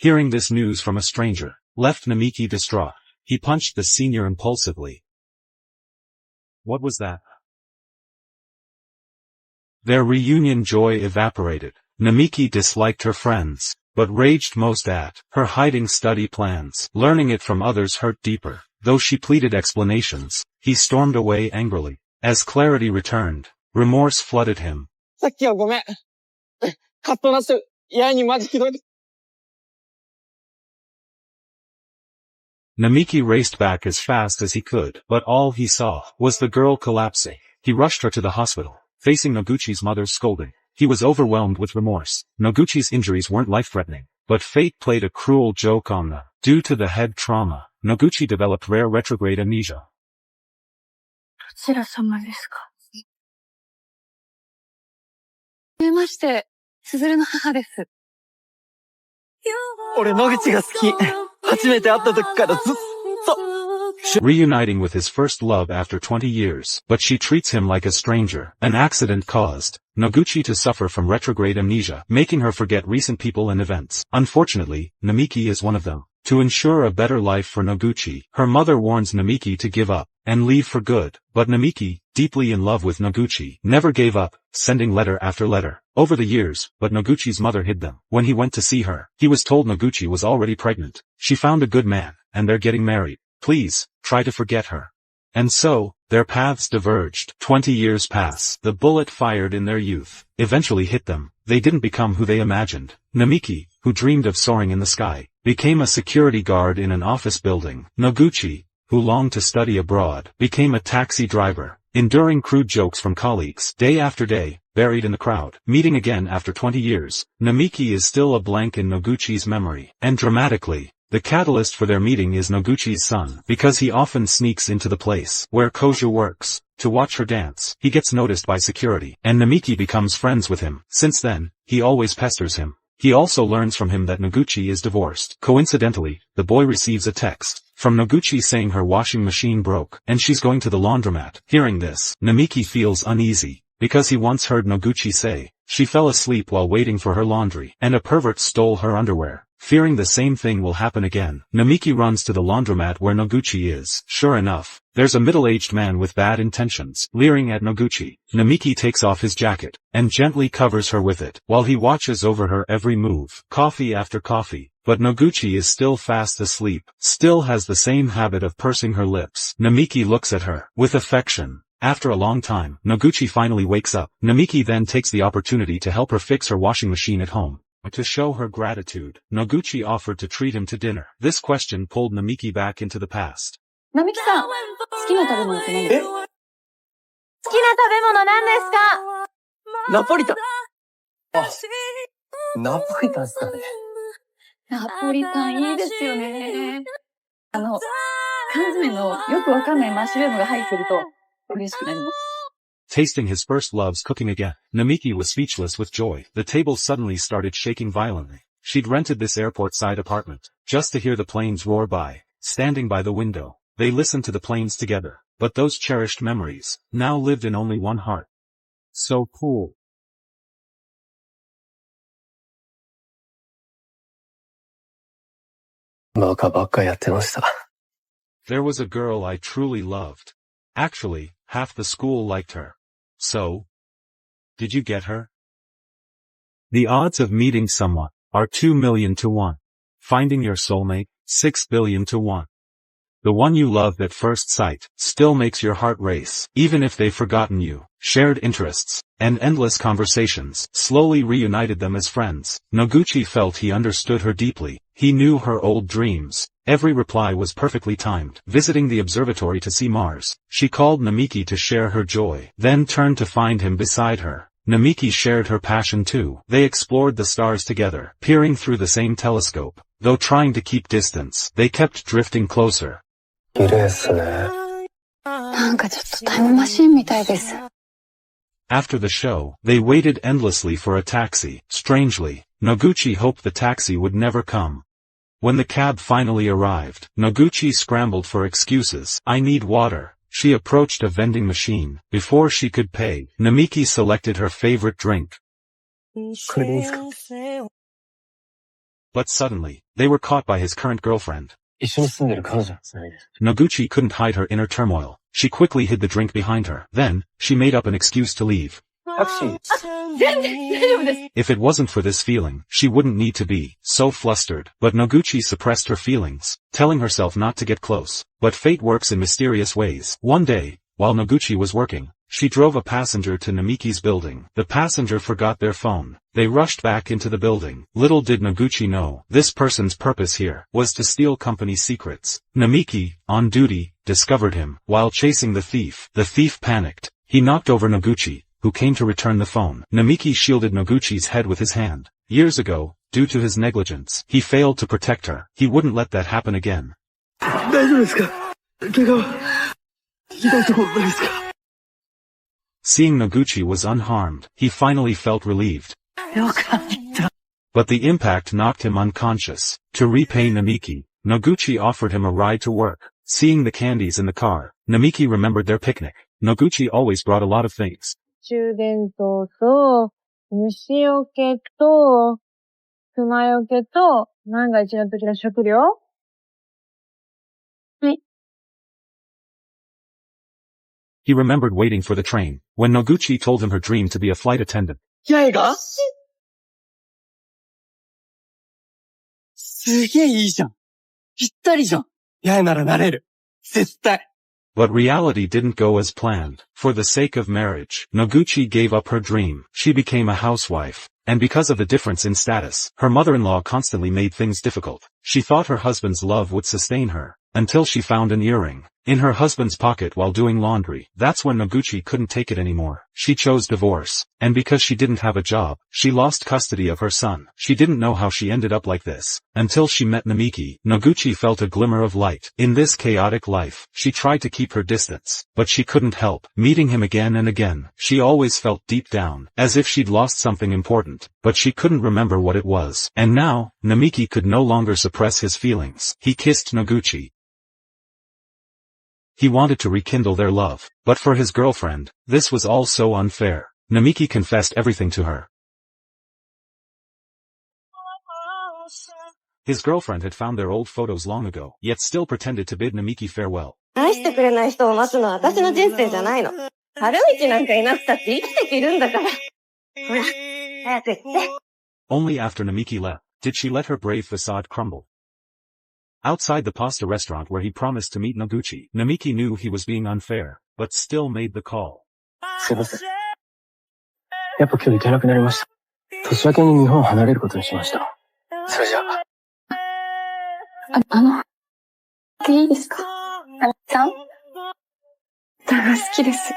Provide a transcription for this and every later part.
Hearing this news from a stranger, left Namiki distraught. He punched the senior impulsively. What was that? Their reunion joy evaporated. Namiki disliked her friends, but raged most at her hiding study plans. Learning it from others hurt deeper. Though she pleaded explanations, he stormed away angrily. As clarity returned, remorse flooded him. さっきはごめん。カッとなしてやいにマジひどい。Namiki raced back as fast as he could, but all he saw was the girl collapsing. He rushed her to the hospital, facing Noguchi's mother's scolding. He was overwhelmed with remorse. Noguchi's injuries weren't life-threatening, but fate played a cruel joke on them. Due to the head trauma, Noguchi developed rare retrograde amnesia. どちら様ですか？はじめまして、すずるの母です。俺野口が好き。初めて会った時からずっと。Reuniting with his first love after 20 years, but she treats him like a stranger. An accident caused Noguchi to suffer from retrograde amnesia, making her forget recent people and events. Unfortunately, Namiki is one of them. To ensure a better life for Noguchi, her mother warns Namiki to give up and leave for good. But Namiki, deeply in love with Noguchi, never gave up, sending letter after letter. Over the years, but Noguchi's mother hid them. When he went to see her, he was told Noguchi was already pregnant. She found a good man, and they're getting married. Please, try to forget her. And so, their paths diverged. 20 years pass. The bullet fired in their youth eventually hit them. They didn't become who they imagined. Namiki, who dreamed of soaring in the sky, became a security guard in an office building. Noguchi, who longed to study abroad, became a taxi driver, enduring crude jokes from colleagues. Day after day, buried in the crowd. Meeting again after 20 years, Namiki is still a blank in Noguchi's memory. And dramatically, the catalyst for their meeting is Noguchi's son, because he often sneaks into the place where Kojo works to watch her dance. He gets noticed by security, and Namiki becomes friends with him. Since then, he always pesters him. He also learns from him that Noguchi is divorced. Coincidentally, the boy receives a text from Noguchi saying her washing machine broke, and she's going to the laundromat. Hearing this, Namiki feels uneasy, because he once heard Noguchi say she fell asleep while waiting for her laundry, and a pervert stole her underwear. Fearing the same thing will happen again, Namiki runs to the laundromat where Noguchi is. Sure enough, there's a middle-aged man with bad intentions, leering at Noguchi. Namiki takes off his jacket, and gently covers her with it, while he watches over her every move. Coffee after coffee. But Noguchi is still fast asleep, still has the same habit of pursing her lips. Namiki looks at her with affection. After a long time, Noguchi finally wakes up. Namiki then takes the opportunity to help her fix her washing machine at home. To show her gratitude, Noguchi offered to treat him to dinner. This question pulled Namiki back into the past. なみきさん、好きな食べ物って何ですか？好きな食べ物何ですか？ナポリタン。あ、ナポリタンですかね。ナポリタンいいですよね。缶詰のよくわかんないマッシュルームが入ってると嬉しくなります。Tasting his first love's cooking again, Namiki was speechless with joy. The table suddenly started shaking violently. She'd rented this airport-side apartment, just to hear the planes roar by. Standing by the window, they listened to the planes together. But those cherished memories, now lived in only one heart. So cool. There was a girl I truly loved. Actually, half the school liked her. So? Did you get her? The odds of meeting someone are 2 million to 1. Finding your soulmate, 6 billion to 1. The one you loved at first sight still makes your heart race, even if they've forgotten you. Shared interests and endless conversations slowly reunited them as friends. Noguchi felt he understood her deeply. He knew her old dreams. Every reply was perfectly timed. Visiting the observatory to see Mars, she called Namiki to share her joy, then turned to find him beside her. Namiki shared her passion too. They explored the stars together, peering through the same telescope. Though trying to keep distance, they kept drifting closer. 綺麗っすね。なんかちょっとタイムマシンみたいです。After the show, they waited endlessly for a taxi. Strangely, Noguchi hoped the taxi would never come. When the cab finally arrived, Noguchi scrambled for excuses. I need water. She approached a vending machine. Before she could pay, Namiki selected her favorite drink. But suddenly, they were caught by his current girlfriend. 一緒に住んでる彼女なんですね。 Noguchi couldn't hide her inner turmoil. She quickly hid the drink behind her. Then, she made up an excuse to leave. タクシー。全然大丈夫です。If it wasn't for this feeling, she wouldn't need to be so flustered. But Noguchi suppressed her feelings, telling herself not to get close. But fate works in mysterious ways. One day, while Noguchi was working, she drove a passenger to Namiki's building. The passenger forgot their phone. They rushed back into the building. Little did Noguchi know, this person's purpose here was to steal company secrets. Namiki, on duty, discovered him. While chasing the thief panicked. He knocked over Noguchi, who came to return the phone. Namiki shielded Noguchi's head with his hand. Years ago, due to his negligence, he failed to protect her. He wouldn't let that happen again. 大丈夫ですか？怪我はひどいところないですか？ Seeing Noguchi was unharmed, he finally felt relieved. よかった。 But the impact knocked him unconscious. To repay Namiki, Noguchi offered him a ride to work. Seeing the candies in the car, Namiki remembered their picnic. Noguchi always brought a lot of things. 充電灯と、虫除けと、熊除けと、万が一の時の食料？はい。 He remembered waiting for the train, when Noguchi told him her dream to be a flight attendant. 八重が？すげえいいじゃん。ぴったりじゃん。八重ならなれる。絶対。But reality didn't go as planned. For the sake of marriage, Noguchi gave up her dream. She became a housewife. And because of the difference in status, her mother-in-law constantly made things difficult. She thought her husband's love would sustain her, until she found an earring in her husband's pocket while doing laundry. That's when Noguchi couldn't take it anymore. She chose divorce. And because she didn't have a job, she lost custody of her son. She didn't know how she ended up like this. Until she met Namiki, Noguchi felt a glimmer of light. In this chaotic life, she tried to keep her distance. But she couldn't help meeting him again and again. She always felt deep down, as if she'd lost something important. But she couldn't remember what it was. And now, Namiki could no longer suppress his feelings. He kissed Noguchi. He wanted to rekindle their love. But for his girlfriend, this was all so unfair. Namiki confessed everything to her. His girlfriend had found their old photos long ago, yet still pretended to bid Namiki farewell. 愛してくれない人を待つのは私の人生じゃないの。春道なんかいなくたって生きていけるんだから。ほら、早く行って。Only after Namiki left, did she let her brave facade crumble. Outside the pasta restaurant where he promised to meet Noguchi, Namiki knew he was being unfair, but still made the call. すいません。やっぱ今日行けなくなりました。年明けに日本を離れることにしました。それじゃあ。いいですか？さん？歌が好きです。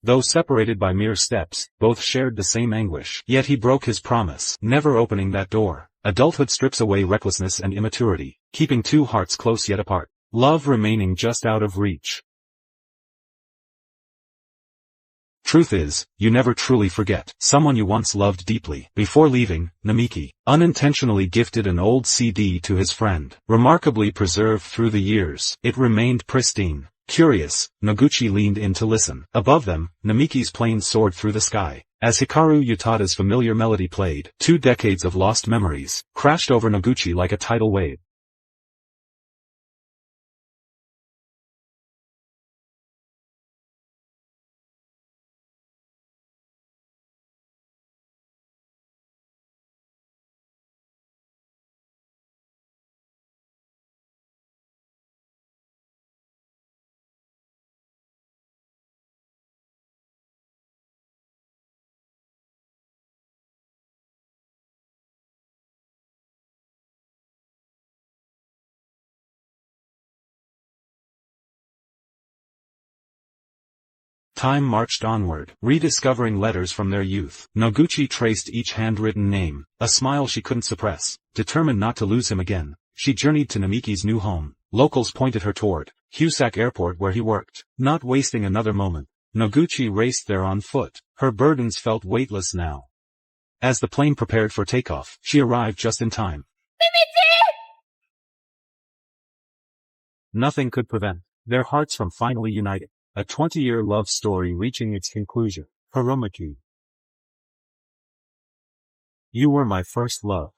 Though separated by mere steps, both shared the same anguish. Yet he broke his promise, never opening that door. Adulthood strips away recklessness and immaturity, keeping two hearts close yet apart. Love remaining just out of reach. Truth is, you never truly forget someone you once loved deeply. Before leaving, Namiki unintentionally gifted an old CD to his friend. Remarkably preserved through the years, it remained pristine. Curious, Noguchi leaned in to listen. Above them, Namiki's plane soared through the sky. As Hikaru Utada's familiar melody played, 2 decades of lost memories crashed over Noguchi like a tidal wave. Time marched onward, rediscovering letters from their youth. Noguchi traced each handwritten name, a smile she couldn't suppress. Determined not to lose him again, she journeyed to Namiki's new home. Locals pointed her toward Husak Airport where he worked. Not wasting another moment, Noguchi raced there on foot. Her burdens felt weightless now. As the plane prepared for takeoff, she arrived just in time. Nothing could prevent their hearts from finally uniting. A 20-year love story reaching its conclusion. Hiromaki. You were my first love.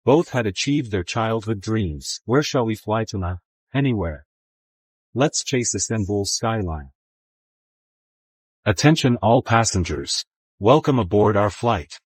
Both had achieved their childhood dreams. Where shall we fly tonight? Anywhere. Let's chase Istanbul's skyline. Attention all passengers. Welcome aboard our flight.